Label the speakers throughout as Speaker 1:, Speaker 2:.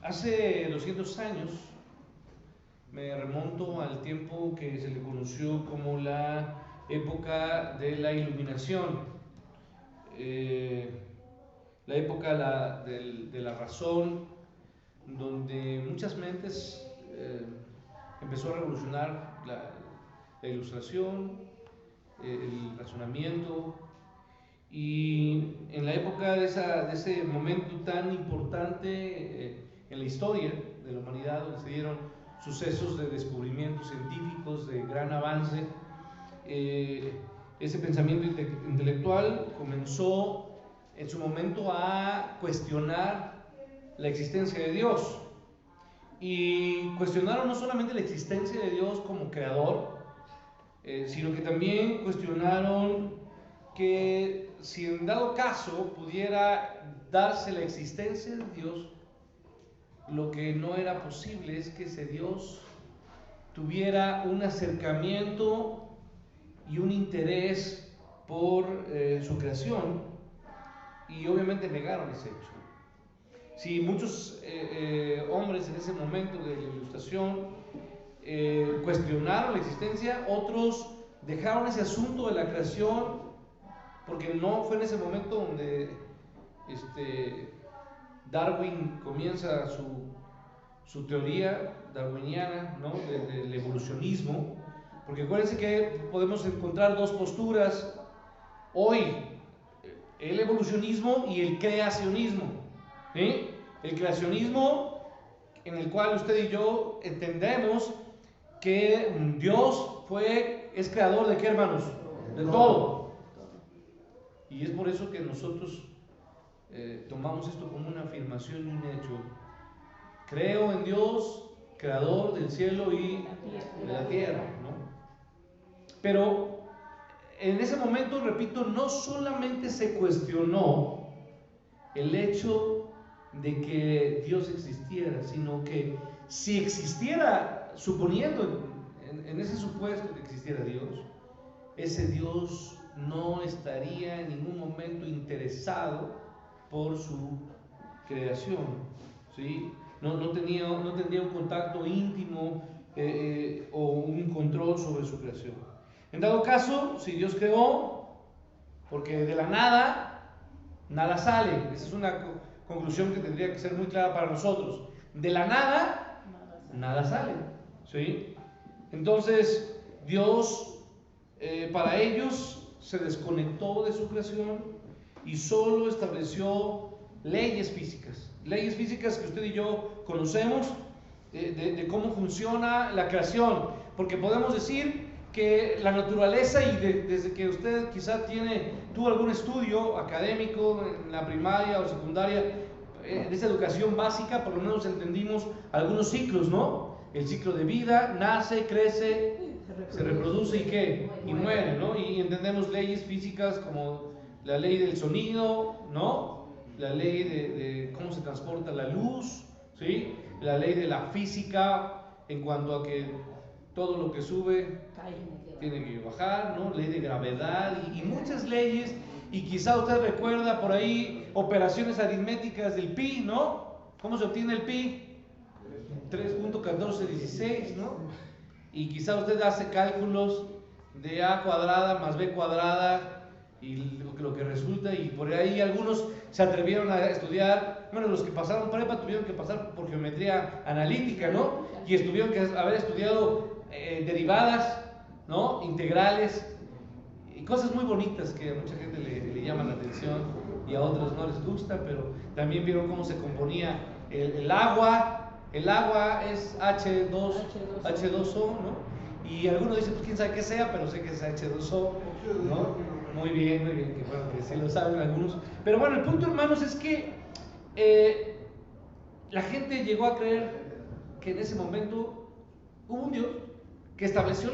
Speaker 1: Hace 200 años me remonto al tiempo que se le conoció como la época de la Iluminación, eh, la época de la razón, donde muchas mentes empezó a revolucionar la ilustración, el razonamiento. Y en la época de ese momento tan importante en la historia de la humanidad, donde se dieron sucesos de descubrimientos científicos de gran avance, ese pensamiento intelectual comenzó en su momento a cuestionar la existencia de Dios. Y cuestionaron no solamente la existencia de Dios como creador, sino que también cuestionaron que si en dado caso pudiera darse la existencia de Dios, lo que no era posible es que ese Dios tuviera un acercamiento y un interés por su creación, y obviamente negaron ese hecho. Si muchos hombres en ese momento de la Ilustración cuestionaron la existencia, otros dejaron ese asunto de la creación, porque no fue en ese momento donde Darwin comienza su teoría darwiniana, ¿no? del evolucionismo, porque acuérdense que podemos encontrar dos posturas hoy: el evolucionismo y el creacionismo, ¿sí? El creacionismo, en el cual usted y yo entendemos que Dios es creador de ¿qué, hermanos? De todo. Y es por eso que nosotros tomamos esto como una afirmación y un hecho. Creo en Dios, creador del cielo y de la tierra, ¿no? Pero en ese momento, repito, no solamente se cuestionó el hecho de que Dios existiera, sino que si existiera, suponiendo en ese supuesto que existiera Dios, ese Dios no estaría en ningún momento interesado por su creación, ¿sí? No tendría un contacto íntimo o un control sobre su creación. En dado caso, si Dios creó, porque de la nada sale. Esa es una conclusión que tendría que ser muy clara para nosotros. De la nada sale, ¿sí? Entonces, Dios, para ellos, se desconectó de su creación y solo estableció leyes físicas que usted y yo conocemos, de cómo funciona la creación, porque podemos decir que la naturaleza, y desde que usted quizá tuvo algún estudio académico en la primaria o secundaria, de esa educación básica, por lo menos entendimos algunos ciclos, ¿no? El ciclo de vida: nace, crece, se reproduce y ¿qué? Y muere, ¿no? Y entendemos leyes físicas como la ley del sonido, ¿no? La ley de cómo se transporta la luz, ¿sí? La ley de la física en cuanto a que todo lo que sube tiene que bajar, ¿no? Ley de gravedad y muchas leyes. Y quizá usted recuerda por ahí operaciones aritméticas del pi, ¿no? ¿Cómo se obtiene el pi? 3.1416, ¿no? Y quizá usted hace cálculos de a cuadrada más b cuadrada y lo que resulta, y por ahí algunos se atrevieron a estudiar, bueno, los que pasaron prepa tuvieron que pasar por geometría analítica, ¿no? Y tuvieron que haber estudiado derivadas, ¿no? Integrales y cosas muy bonitas que a mucha gente le llaman la atención y a otros no les gusta, pero también vieron cómo se componía el agua. El agua es H2O, ¿no? Y algunos dicen, pues quién sabe qué sea, pero sé que es H2O, ¿no? Muy bien, que bueno, que sí lo saben algunos. Pero bueno, el punto, hermanos, es que la gente llegó a creer que en ese momento hubo un Dios que estableció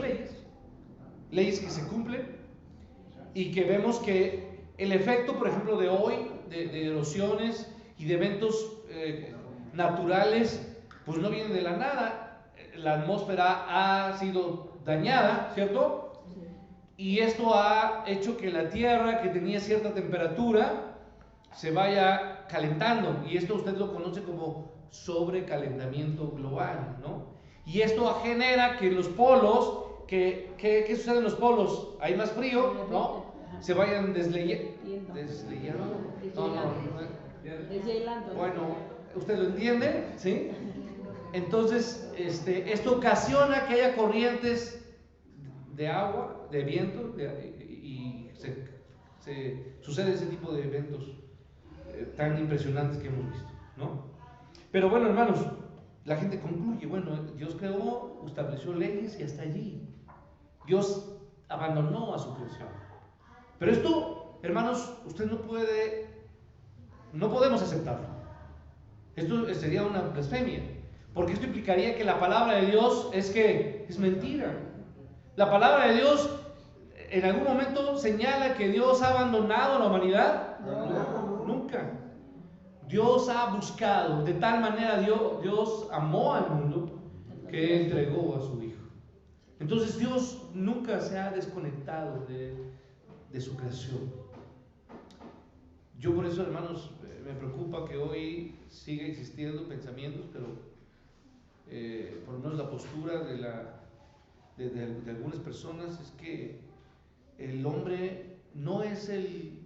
Speaker 1: leyes que se cumplen, y que vemos que el efecto, por ejemplo, de hoy, de erosiones y de eventos naturales, pues no vienen de la nada. La atmósfera ha sido dañada, ¿cierto? Y esto ha hecho que la Tierra, que tenía cierta temperatura, se vaya calentando, y esto usted lo conoce como sobrecalentamiento global, ¿no? Y esto genera que los polos, ¿qué sucede en los polos? Hay más frío, ¿no? Se vayan desleyendo. Bueno, ¿usted lo entiende? ¿Sí? Entonces, esto ocasiona que haya corrientes de agua, de viento, y sucede ese tipo de eventos tan impresionantes que hemos visto, ¿no? Pero bueno, hermanos, la gente concluye, bueno, Dios creó, estableció leyes y hasta allí. Dios abandonó a su creación. Pero esto, hermanos, usted no podemos aceptarlo. Esto sería una blasfemia, porque esto implicaría que la palabra de Dios es mentira. La palabra de Dios en algún momento señala que Dios ha abandonado a la humanidad. No, nunca. Dios ha buscado, de tal manera Dios amó al mundo que entregó a su Hijo. Entonces Dios nunca se ha desconectado de su creación. Yo por eso, hermanos, me preocupa que hoy siga existiendo pensamientos, pero por lo menos la postura de algunas personas es que el hombre no es el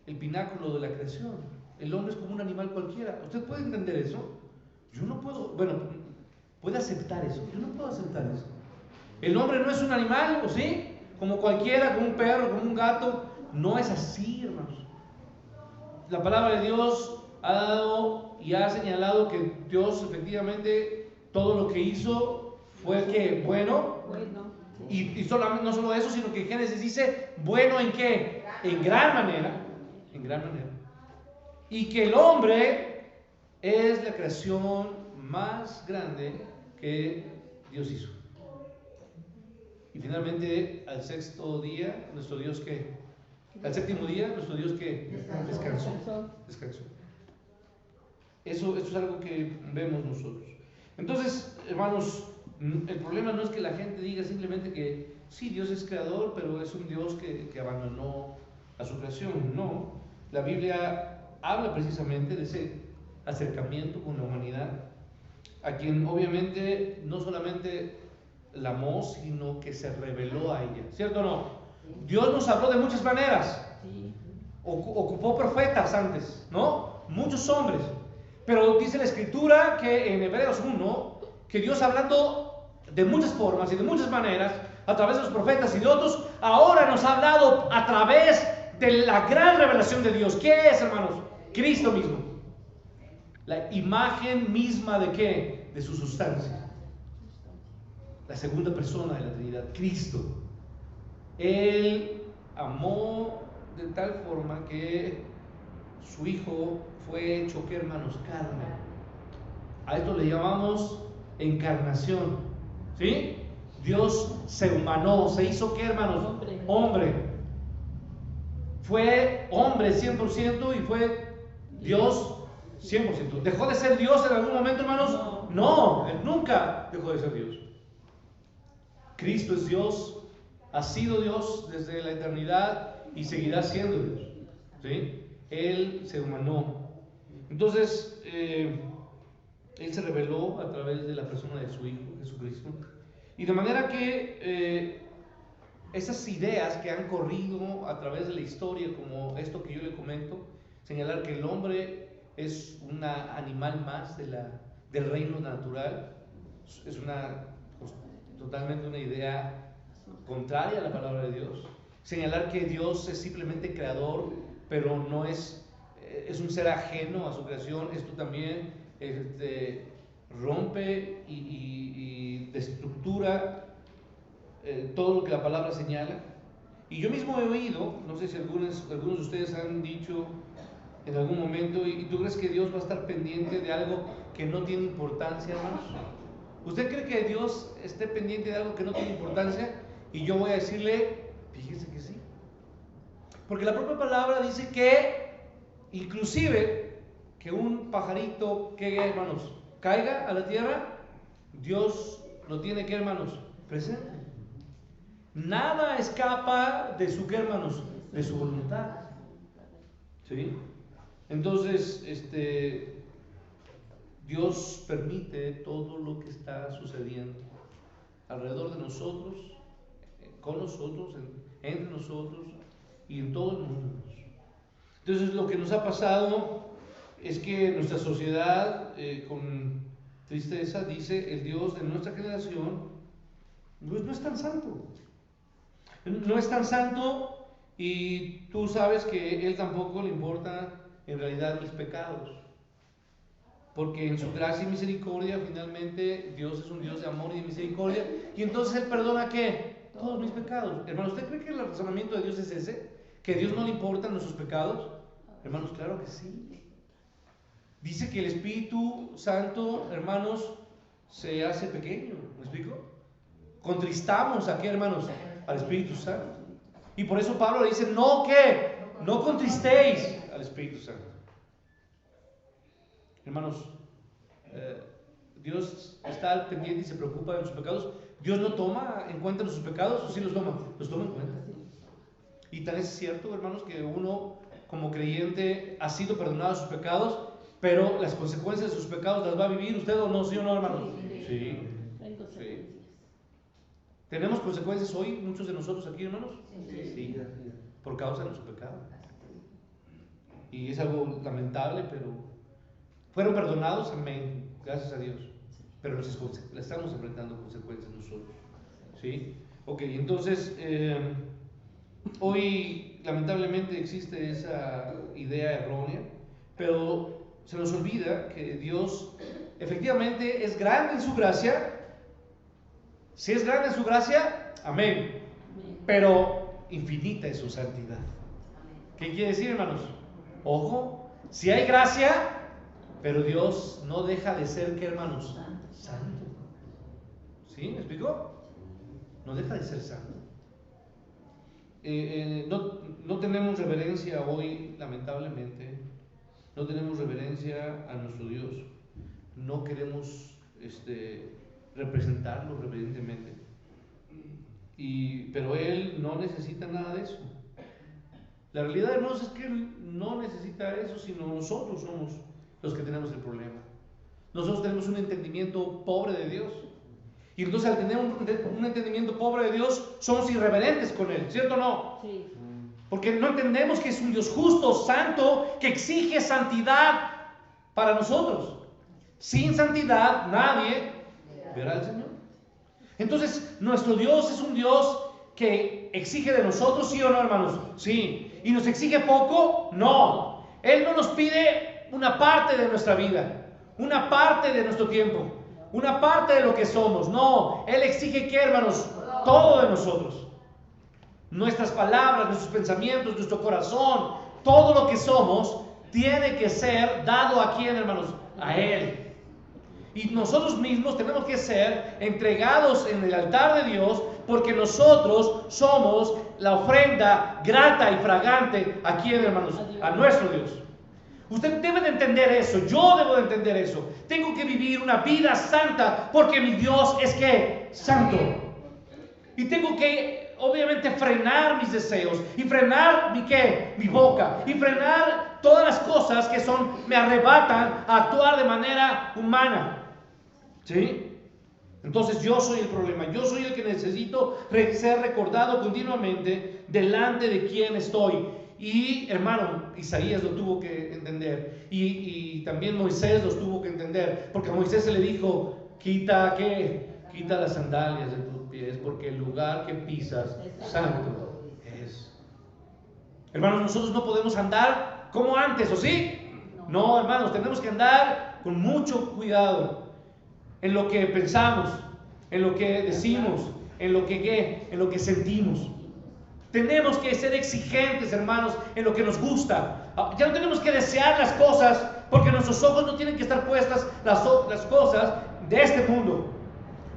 Speaker 1: pináculo de la creación. El hombre es como un animal cualquiera. ¿Usted puede entender eso? Yo no puedo, bueno, puede aceptar eso. Yo no puedo aceptar eso. El hombre no es un animal, ¿o sí? Como cualquiera, como un perro, como un gato. No es así, hermanos. La palabra de Dios ha dado y ha señalado que Dios efectivamente todo lo que hizo fue que bueno. Y no solo eso, sino que Génesis dice, bueno, ¿en qué? En gran manera. En gran manera. Y que el hombre es la creación más grande que Dios hizo. Y finalmente, al sexto día, nuestro Dios ¿qué? Al séptimo día, nuestro Dios ¿qué? Descansó. Eso es algo que vemos nosotros. Entonces, hermanos, el problema no es que la gente diga simplemente que sí, Dios es creador, pero es un Dios que abandonó a su creación. No, la Biblia habla precisamente de ese acercamiento con la humanidad, a quien obviamente no solamente la amó, sino que se reveló a ella, ¿cierto o no? Dios nos habló de muchas maneras, ocupó profetas antes, ¿no? Muchos hombres, pero dice la Escritura que en Hebreos 1, que Dios hablando de muchas formas y de muchas maneras, a través de los profetas y de otros, ahora nos ha hablado a través de la gran revelación de Dios. ¿Qué es, hermanos? Cristo mismo. La imagen misma de ¿qué? De su sustancia. La segunda persona de la Trinidad, Cristo. Él amó de tal forma que su Hijo fue hecho, ¿qué, hermanos? Carne. A esto le llamamos encarnación. ¿Sí? Dios se humanó, se hizo, ¿qué, hermanos? Hombre. Fue hombre 100% y fue Dios 100%. ¿Dejó de ser Dios en algún momento, hermanos? No, Él nunca dejó de ser Dios. Cristo es Dios, ha sido Dios desde la eternidad y seguirá siendo Dios. ¿Sí? Él se humanó. Entonces, Él se reveló a través de la persona de su Hijo, Jesucristo. Y de manera que esas ideas que han corrido a través de la historia, como esto que yo le comento, señalar que el hombre es un animal más del reino natural, es totalmente una idea contraria a la palabra de Dios. Señalar que Dios es simplemente creador, pero no es un ser ajeno a su creación. Esto también rompe y destructura todo lo que la palabra señala. Y yo mismo he oído, no sé si algunos de ustedes han dicho en algún momento, ¿y tú crees que Dios va a estar pendiente de algo que no tiene importancia, hermanos? ¿Usted cree que Dios esté pendiente de algo que no tiene importancia? Y yo voy a decirle, fíjese que sí. Porque la propia palabra dice que, inclusive, que un pajarito, que, hermanos, caiga a la tierra, Dios lo tiene, que, hermanos, presente. Nada escapa de su, ¿qué, hermanos? De su voluntad. ¿Sí? Entonces, Dios permite todo lo que está sucediendo alrededor de nosotros, con nosotros, entre nosotros y en todo el mundo. Entonces, lo que nos ha pasado es que nuestra sociedad, con tristeza, dice: el Dios de nuestra generación pues no es tan santo. No es tan santo, y tú sabes que Él tampoco le importa en realidad mis pecados. Porque en su gracia y misericordia, finalmente, Dios es un Dios de amor y de misericordia. Y entonces Él perdona, ¿qué? Todos mis pecados. Hermano, ¿usted cree que el razonamiento de Dios es ese? ¿Que a Dios no le importan nuestros pecados? Hermanos, claro que sí. Dice que el Espíritu Santo, hermanos, se hace pequeño. ¿Me explico? Contristamos aquí, hermanos, al Espíritu Santo. Y por eso Pablo le dice: no, ¿qué? No contristéis al Espíritu Santo. Hermanos, Dios está al pendiente y se preocupa de nuestros pecados. ¿Dios no toma en cuenta nuestros pecados? ¿O sí los toma? Los toma en cuenta. Y tan es cierto, hermanos, que uno como creyente ha sido perdonado de sus pecados, pero las consecuencias de sus pecados las va a vivir usted, ¿o no? ¿Sí o no, hermanos? Sí. ¿Tenemos consecuencias hoy, muchos de nosotros aquí, hermanos? Sí. Por causa de nuestro pecado. Y es algo lamentable, pero fueron perdonados, amén, gracias a Dios. Pero le estamos enfrentando consecuencias nosotros. ¿Sí? Ok, entonces, hoy lamentablemente existe esa idea errónea, pero se nos olvida que Dios efectivamente es grande en su gracia. Si es grande en su gracia, amén, pero infinita es su santidad. ¿Qué quiere decir, hermanos? Ojo, si hay gracia, pero Dios no deja de ser, ¿qué, hermanos? Santo. ¿Sí? ¿Me explico? No deja de ser santo. No tenemos reverencia hoy, lamentablemente. No tenemos reverencia a nuestro Dios. No queremos representarlo reverentemente. Pero Él no necesita nada de eso. La realidad, hermanos, es que Él no necesita eso, sino nosotros somos los que tenemos el problema. Nosotros tenemos un entendimiento pobre de Dios. Y entonces, al tener un entendimiento pobre de Dios, somos irreverentes con Él, ¿cierto o no? Sí. Porque no entendemos que es un Dios justo, santo, que exige santidad para nosotros. Sin santidad nadie verá al Señor. Entonces, nuestro Dios es un Dios que exige de nosotros, ¿sí o no, hermanos? Sí. ¿Y nos exige poco? No. Él no nos pide una parte de nuestra vida, una parte de nuestro tiempo, una parte de lo que somos. No. Él exige, ¿qué, hermanos? Todo de nosotros. Nuestras palabras, nuestros pensamientos, nuestro corazón, todo lo que somos tiene que ser dado a ¿quién, hermanos? A Él. Y nosotros mismos tenemos que ser entregados en el altar de Dios, porque nosotros somos la ofrenda grata y fragante ¿a quién, hermanos? A nuestro Dios. Usted debe de entender eso, yo debo de entender eso. Tengo que vivir una vida santa, porque mi Dios es ¿qué? Santo. Y tengo que, obviamente, frenar mis deseos, y frenar mi boca, y frenar todas las cosas que me arrebatan a actuar de manera humana. ¿Sí? Entonces yo soy el problema, yo soy el que necesito ser recordado continuamente delante de quién estoy. Y, hermano, Isaías lo tuvo que entender, y también Moisés los tuvo que entender, porque a Moisés se le dijo: quita las sandalias de tus pies, porque el lugar que pisas santo es. Hermanos, nosotros no podemos andar como antes, ¿o sí? No, hermanos, tenemos que andar con mucho cuidado en lo que pensamos, en lo que decimos, en lo que sentimos. Tenemos que ser exigentes, hermanos, en lo que nos gusta. Ya no tenemos que desear las cosas, porque nuestros ojos no tienen que estar puestas las cosas de este mundo,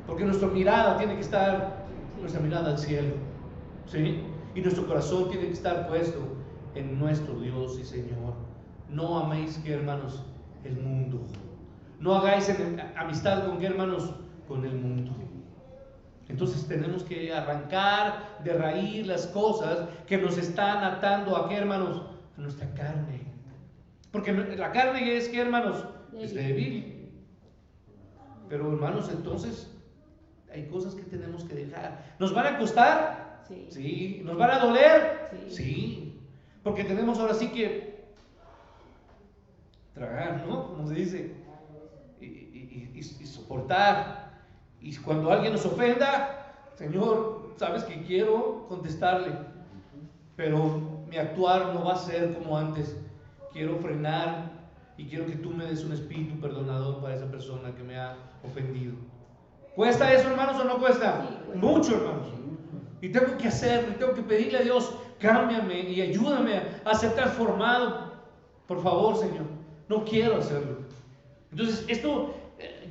Speaker 1: porque nuestra mirada tiene que estar, nuestra mirada al cielo, ¿sí? Y nuestro corazón tiene que estar puesto en nuestro Dios y Señor. No améis, ¿qué, hermanos? El mundo. No hagáis amistad con, ¿qué, hermanos? Con el mundo. Entonces tenemos que arrancar de raíz las cosas que nos están atando a, ¿qué, hermanos? A nuestra carne. Porque la carne es que, hermanos, es débil. Pero, hermanos, entonces hay cosas que tenemos que dejar. ¿Nos van a costar?
Speaker 2: Sí.
Speaker 1: Sí. ¿Nos van a doler?
Speaker 2: Sí.
Speaker 1: Sí. Porque tenemos ahora sí que tragar, ¿no? Como se dice. Y soportar. Y cuando alguien nos ofenda, Señor, sabes que quiero contestarle, pero mi actuar no va a ser como antes. Quiero frenar y quiero que tú me des un espíritu perdonador para esa persona que me ha ofendido. ¿Cuesta eso, hermanos, o no cuesta?
Speaker 2: Sí, cuesta.
Speaker 1: Mucho, hermanos. Y tengo que hacerlo, y tengo que pedirle a Dios, cámbiame y ayúdame a ser transformado. Por favor, Señor, no quiero hacerlo. Entonces,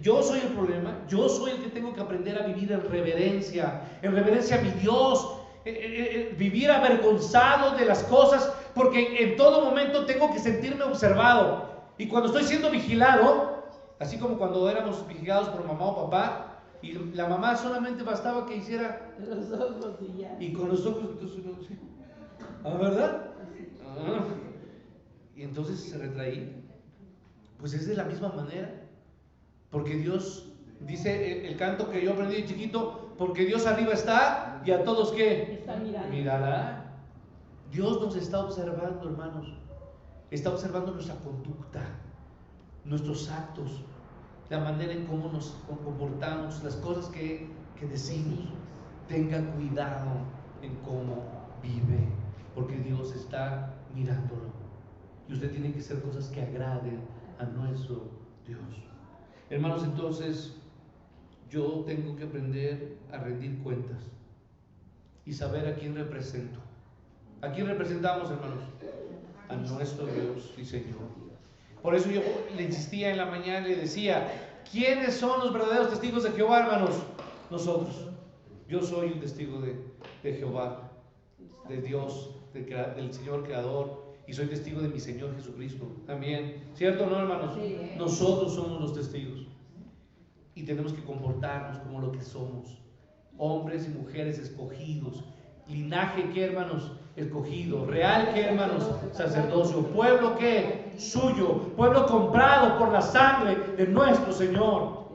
Speaker 1: yo soy el problema, yo soy el que tengo que aprender a vivir en reverencia a mi Dios, vivir avergonzado de las cosas, porque en todo momento tengo que sentirme observado. Y cuando estoy siendo vigilado, así como cuando éramos vigilados por mamá o papá, y la mamá solamente bastaba que hiciera
Speaker 2: Los ojos y ya.
Speaker 1: y con los ojos, entonces uno, ¿sí? ¿Verdad? Y entonces se retraía. Pues es de la misma manera, porque Dios, dice el canto que yo aprendí de chiquito, porque Dios arriba está y a todos ¿qué?
Speaker 2: Está mirando.
Speaker 1: Mirará. Dios nos está observando, hermanos. Está observando nuestra conducta, nuestros actos, la manera en cómo nos comportamos, las cosas que decimos. Tenga cuidado en cómo vive, porque Dios está mirándolo. Y usted tiene que hacer cosas que agraden a nuestro Dios. Hermanos, entonces yo tengo que aprender a rendir cuentas y saber a quién represento. ¿A quién representamos, hermanos? A nuestro Dios y Señor. Por eso yo le insistía en la mañana y le decía, ¿quiénes son los verdaderos testigos de Jehová, hermanos? Nosotros. Yo soy un testigo de Jehová, de Dios, del Señor Creador, y soy testigo de mi Señor Jesucristo también. ¿Cierto o no, hermanos?
Speaker 2: Sí.
Speaker 1: Nosotros somos los testigos y tenemos que comportarnos como lo que somos, hombres y mujeres escogidos. Linaje, ¿qué, hermanos? Escogido. Real, ¿qué, hermanos? Sacerdocio. Pueblo, ¿qué? Suyo. Pueblo comprado por la sangre de nuestro Señor.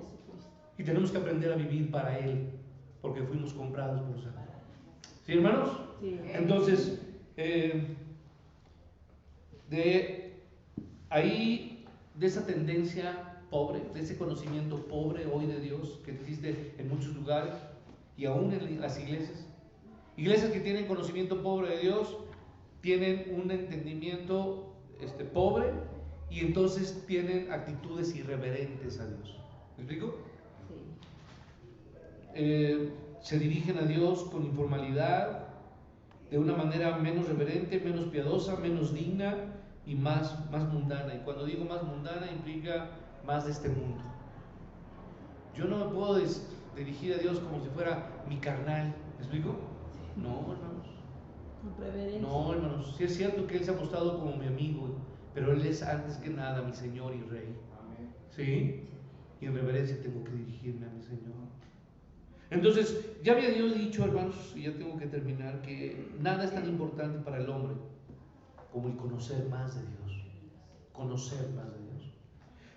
Speaker 1: Y tenemos que aprender a vivir para Él, porque fuimos comprados por sangre. ¿Sí, hermanos?
Speaker 2: Sí.
Speaker 1: Entonces, de ahí, de esa tendencia pobre, de ese conocimiento pobre hoy de Dios que existe en muchos lugares y aún en las iglesias que tienen conocimiento pobre de Dios tienen un entendimiento pobre y entonces tienen actitudes irreverentes a Dios. ¿Me explico?
Speaker 2: Sí.
Speaker 1: Se dirigen a Dios con informalidad, de una manera menos reverente, menos piadosa, menos digna y más mundana. Y cuando digo más mundana implica más de este mundo. Yo no me puedo dirigir a Dios como si fuera mi carnal. ¿Me explico? No, hermanos. No, hermanos. Sí es cierto que Él se ha mostrado como mi amigo, pero Él es antes que nada mi Señor y Rey. ¿Sí? Y en reverencia tengo que dirigirme a mi Señor. Entonces, ya había Dios dicho, hermanos, y ya tengo que terminar, que nada es tan importante para el hombre como el conocer más de Dios. Conocer más de Dios.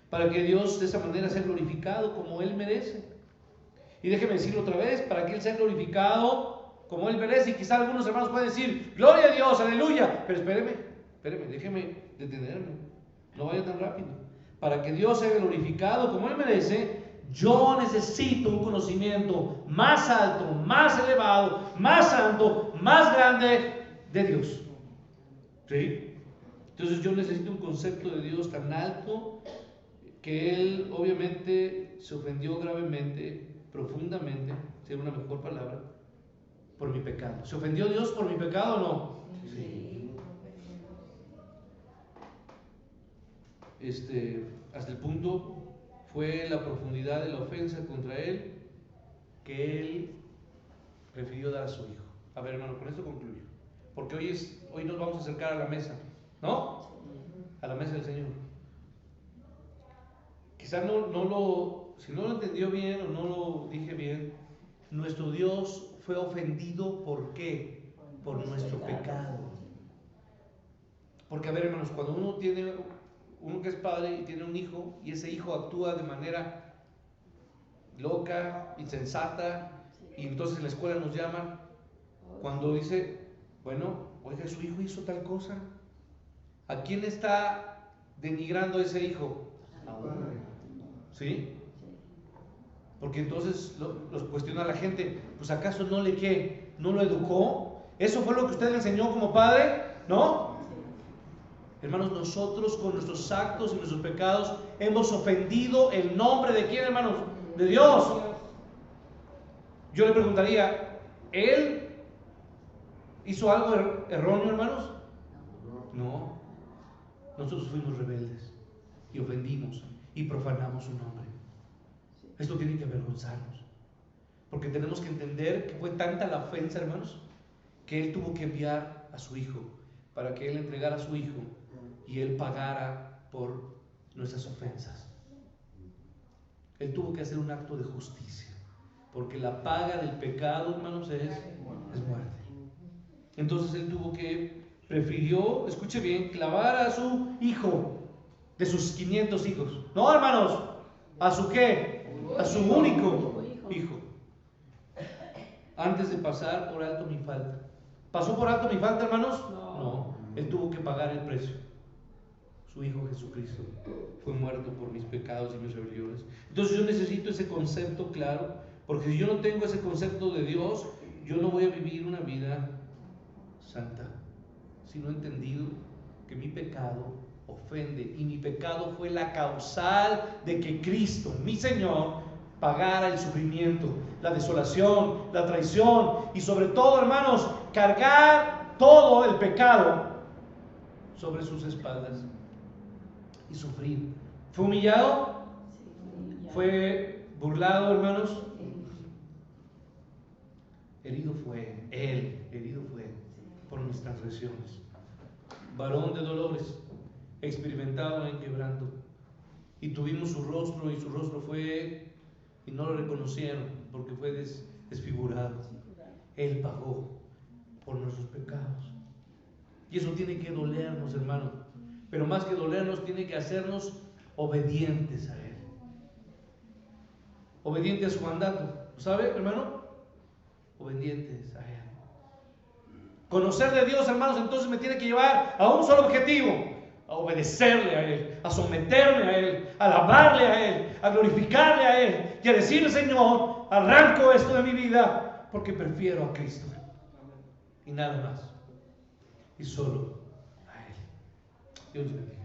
Speaker 1: Para que Dios de esa manera sea glorificado como Él merece. Y déjeme decirlo otra vez, para que Él sea glorificado como Él merece. Y quizá algunos hermanos pueden decir, gloria a Dios, aleluya. Pero espéreme, déjeme detenerme. No vaya tan rápido. Para que Dios sea glorificado como Él merece, yo necesito un conocimiento más alto, más elevado, más santo, más grande de Dios. ¿Sí? Entonces yo necesito un concepto de Dios tan alto que Él obviamente se ofendió gravemente, profundamente, sería una mejor palabra, por mi pecado. ¿Se ofendió Dios por mi pecado o no? Sí. Hasta el punto fue la profundidad de la ofensa contra Él que Él prefirió dar a su Hijo. A ver, hermano, con esto concluyo. Porque hoy nos vamos a acercar a la mesa, ¿no? A la mesa del Señor. Quizás si no lo entendió bien o no lo dije bien, nuestro Dios fue ofendido, ¿por qué? Por nuestro pecado. Porque, a ver, hermanos, cuando uno tiene uno que es padre y tiene un hijo y ese hijo actúa de manera loca, insensata, y entonces en la escuela nos llaman cuando dice, bueno, oiga, su hijo hizo tal cosa. ¿A quién está denigrando ese hijo? A uno. ¿Sí? Porque entonces los cuestiona la gente, pues ¿acaso no le qué? ¿No lo educó? ¿Eso fue lo que usted le enseñó como padre? ¿No? Hermanos, nosotros con nuestros actos y nuestros pecados hemos ofendido el nombre de ¿quién, hermanos? De Dios. Yo le preguntaría, ¿él hizo algo erróneo, hermanos? No. Nosotros fuimos rebeldes y ofendimos y profanamos su nombre. Esto tiene que avergonzarnos, porque tenemos que entender que fue tanta la ofensa, hermanos, que Él tuvo que enviar a su Hijo para que Él entregara a su Hijo y Él pagara por nuestras ofensas. Él tuvo que hacer un acto de justicia, porque la paga del pecado, hermanos, es muerte. Entonces Él prefirió, escuche bien, clavar a su hijo de sus 500 hijos. No, hermanos, ¿a su qué? A su único hijo, antes de pasar por alto mi falta. ¿Pasó por alto mi falta, hermanos? No, Él tuvo que pagar el precio. Su Hijo Jesucristo fue muerto por mis pecados y mis rebeliones. Entonces yo necesito ese concepto claro, porque si yo no tengo ese concepto de Dios, yo no voy a vivir una vida santa, si no he entendido que mi pecado ofende y mi pecado fue la causal de que Cristo, mi Señor, pagara el sufrimiento, la desolación, la traición y sobre todo, hermanos, cargar todo el pecado sobre sus espaldas y sufrir. ¿Fue humillado? ¿Fue burlado, hermanos? Herido fue por mis transgresiones, varón de dolores, experimentado en quebranto, y tuvimos su rostro, y su rostro fue, y no lo reconocieron, porque fue desfigurado. Él pagó por nuestros pecados, y eso tiene que dolernos, hermano, pero más que dolernos, tiene que hacernos obedientes a Él, obedientes a su mandato. ¿Sabe, hermano? Obedientes a Él. Conocer de Dios, hermanos, entonces me tiene que llevar a un solo objetivo: a obedecerle a Él, a someterme a Él, a alabarle a Él, a glorificarle a Él y a decirle: Señor, arranco esto de mi vida porque prefiero a Cristo y nada más, y solo a Él. Dios bendiga.